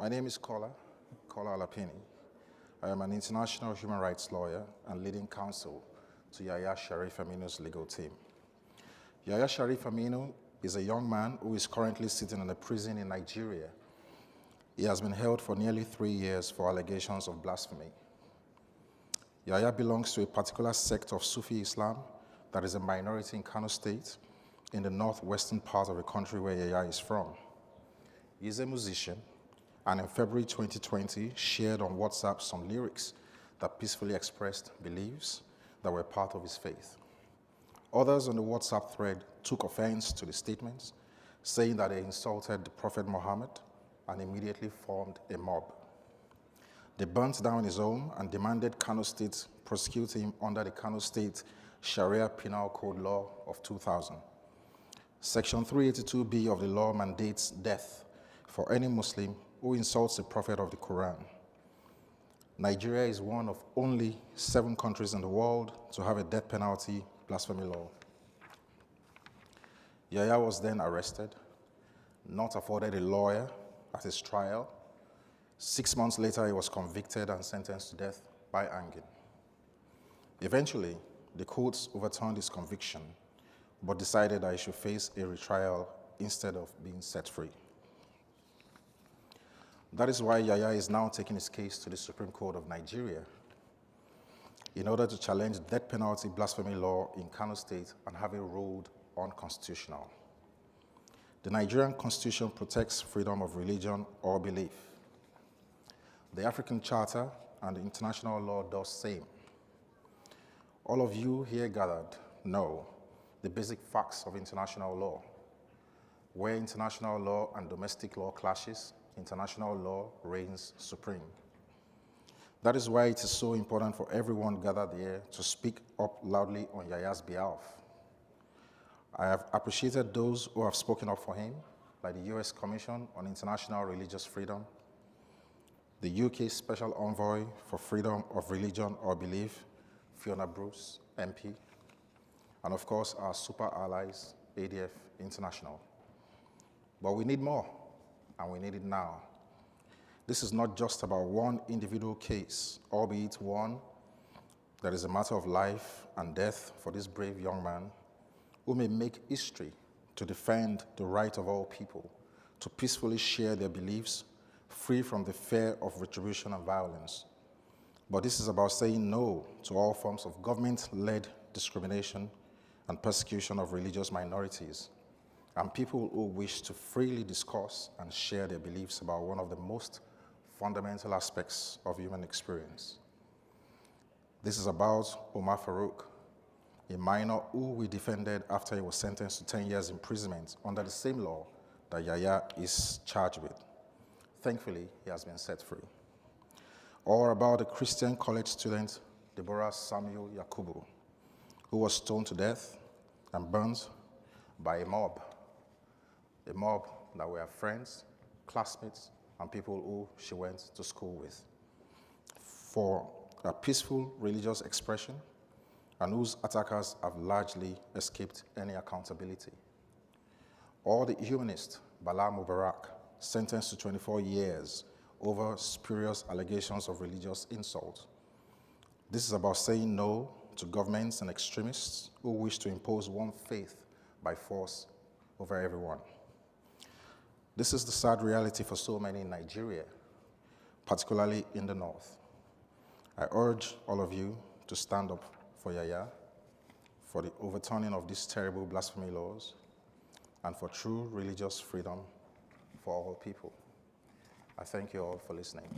My name is Kola Alapinni. I am an international human rights lawyer and leading counsel to Yahya Sharif Aminu's legal team. Yahya Sharif Aminu is a young man who is currently sitting in a prison in Nigeria. He has been held for nearly 3 years for allegations of blasphemy. Yahya belongs to a particular sect of Sufi Islam that is a minority in Kano State, in the northwestern part of the country where Yahya is from. He is a musician, and in February 2020 shared on WhatsApp some lyrics that peacefully expressed beliefs that were part of his faith. Others on the WhatsApp thread took offense to the statements, saying that they insulted the Prophet Muhammad and immediately formed a mob. They burnt down his home and demanded Kano State prosecute him under the Kano State Sharia Penal Code Law of 2000. Section 382B of the law mandates death for any Muslim who insults the Prophet of the Quran. Nigeria is one of only 7 countries in the world to have a death penalty blasphemy law. Yahya was then arrested, not afforded a lawyer at his trial. 6 months later, he was convicted and sentenced to death by hanging. Eventually, the courts overturned his conviction, but decided that he should face a retrial instead of being set free. That is why Yahya is now taking his case to the Supreme Court of Nigeria in order to challenge death penalty blasphemy law in Kano State and have it ruled unconstitutional. The Nigerian Constitution protects freedom of religion or belief. The African Charter and the international law does same. All of you here gathered know the basic facts of international law. Where international law and domestic law clashes, international law reigns supreme. That is why it is so important for everyone gathered here to speak up loudly on Yahya's behalf. I have appreciated those who have spoken up for him, like the US Commission on International Religious Freedom, the UK Special Envoy for Freedom of Religion or Belief, Fiona Bruce, MP, and of course our super allies, ADF International. But we need more, and we need it now. This is not just about one individual case, albeit one that is a matter of life and death for this brave young man who may make history to defend the right of all people to peacefully share their beliefs, free from the fear of retribution and violence. But this is about saying no to all forms of government-led discrimination and persecution of religious minorities and people who wish to freely discuss and share their beliefs about one of the most fundamental aspects of human experience. This is about Omar Farouk, a minor who we defended after he was sentenced to 10 years imprisonment under the same law that Yahya is charged with. Thankfully, he has been set free. Or about the Christian college student, Deborah Samuel Yakubu, who was stoned to death and burned by a mob that were friends, classmates, and people who she went to school with, for a peaceful religious expression and whose attackers have largely escaped any accountability. Or the humanist Bala Mubarak, sentenced to 24 years over spurious allegations of religious insult. This is about saying no to governments and extremists who wish to impose one faith by force over everyone. This is the sad reality for so many in Nigeria, particularly in the north. I urge all of you to stand up for Yahya, for the overturning of these terrible blasphemy laws, and for true religious freedom for all people. I thank you all for listening.